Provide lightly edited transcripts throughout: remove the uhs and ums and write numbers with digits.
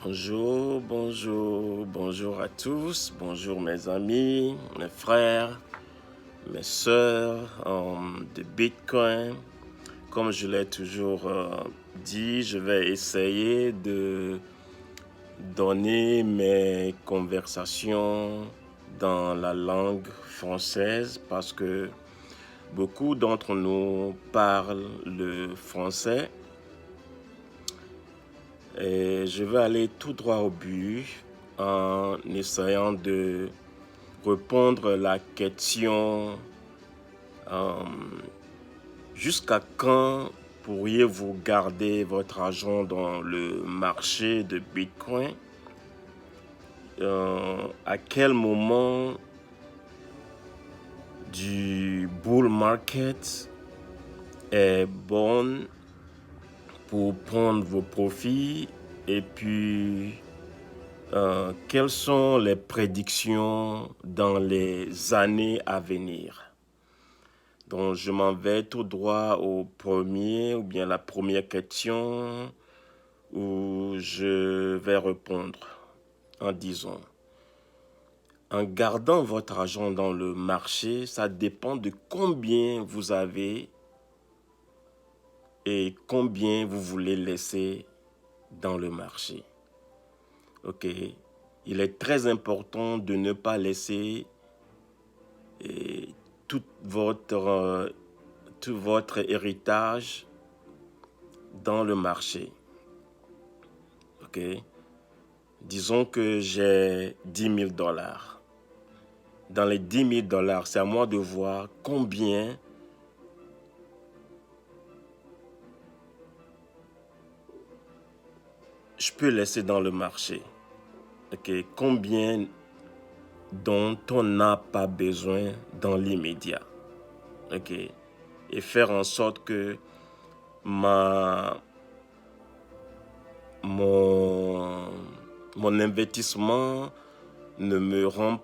Bonjour à tous, bonjour mes amis, mes frères, mes sœurs de Bitcoin. Comme je l'ai toujours dit, je vais essayer de donner mes conversations dans la langue française parce que beaucoup d'entre nous parlent le français. Et je vais aller tout droit au but en essayant de répondre à la question jusqu'à quand pourriez-vous garder votre argent dans le marché de Bitcoin? À quel moment du bull market est bon pour prendre vos profits et puis quelles sont les prédictions dans les années à venir? Donc, je m'en vais tout droit au premier ou bien la première question où je vais répondre en disant, en gardant votre argent dans le marché, ça dépend de combien vous avez et combien vous voulez laisser dans le marché. Ok, il est très important de ne pas laisser tout votre héritage dans le marché. Ok, disons que j'ai 10 000 dollars. Dans les 10 000 dollars, c'est à moi de voir combien je peux laisser dans le marché. Ok, combien dont on n'a pas besoin dans l'immédiat. Ok, et faire en sorte que mon investissement ne me rend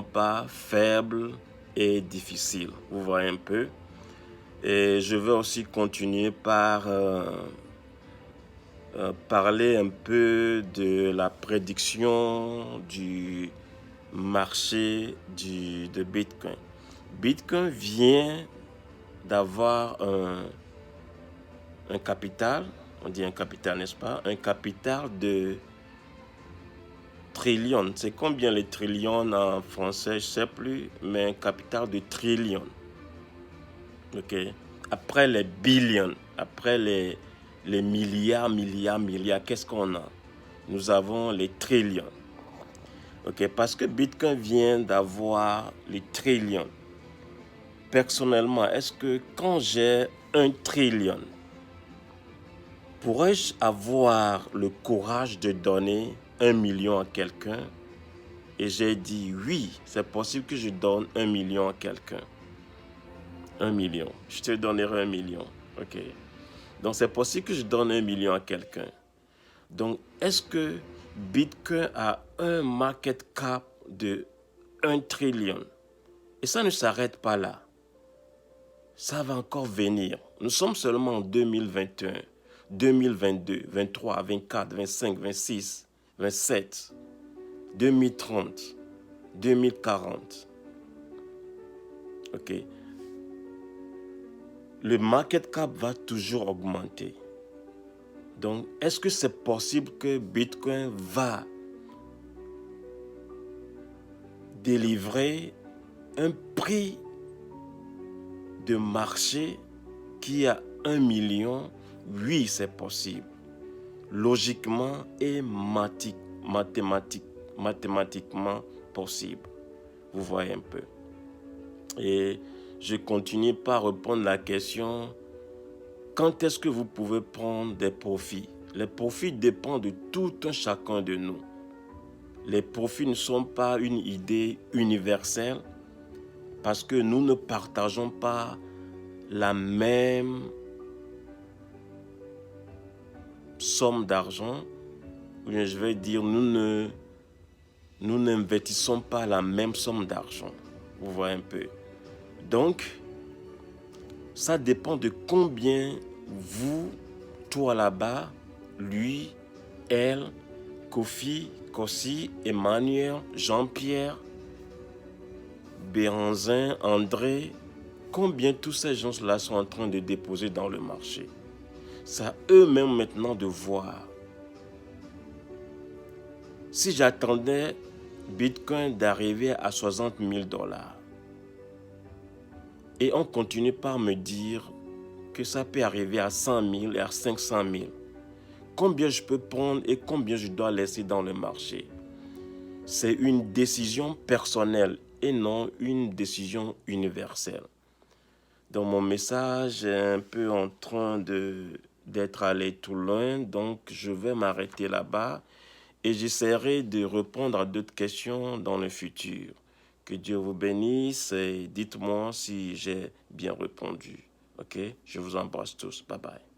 pas faible et difficile. Vous voyez un peu. Et je vais aussi continuer par parler un peu de la prédiction du marché de Bitcoin. Bitcoin vient d'avoir un capital, on dit un capital, n'est-ce pas? Un capital de trillion. C'est combien les trillions en français? Je ne sais plus, mais un capital de trillion. Ok. Après les billions, après les milliards, qu'est-ce qu'on a? Nous avons les trillions. Ok. Parce que Bitcoin vient d'avoir les trillions. Personnellement, est-ce que quand j'ai 1 trillion, pourrais-je avoir le courage de donner 1 million à quelqu'un? Et j'ai dit oui, c'est possible que je donne 1 million à quelqu'un. 1 million. Je te donnerai 1 million. Ok. Donc, c'est possible que je donne 1 million à quelqu'un. Donc, est-ce que Bitcoin a un market cap de 1 trillion? Et ça ne s'arrête pas là. Ça va encore venir. Nous sommes seulement en 2021, 2022, 23, 24, 25, 26, 27, 2030, 2040. Ok. Le market cap va toujours augmenter. Donc, est-ce que c'est possible que Bitcoin va délivrer un prix de marché qui a 1 million? Oui, c'est possible. Logiquement et mathématiquement possible. Vous voyez un peu. Et je continue par répondre à la question, quand est-ce que vous pouvez prendre des profits? Les profits dépendent de tout un chacun de nous. Les profits ne sont pas une idée universelle parce que nous ne partageons pas la même somme d'argent. Ou bien je vais dire, nous n'investissons pas la même somme d'argent. Vous voyez un peu. Donc, ça dépend de combien vous, toi là-bas, lui, elle, Kofi, Kossi, Emmanuel, Jean-Pierre, Bérenzin, André, combien tous ces gens-là sont en train de déposer dans le marché. C'est à eux-mêmes maintenant de voir. Si j'attendais Bitcoin d'arriver à 60 000 $, et on continue par me dire que ça peut arriver à 100 000 et à 500 000, combien je peux prendre et combien je dois laisser dans le marché? C'est une décision personnelle et non une décision universelle. Donc mon message est un peu en train d'être allé tout loin, donc je vais m'arrêter là-bas et j'essaierai de répondre à d'autres questions dans le futur. Que Dieu vous bénisse et dites-moi si j'ai bien répondu. Ok? Je vous embrasse tous. Bye bye.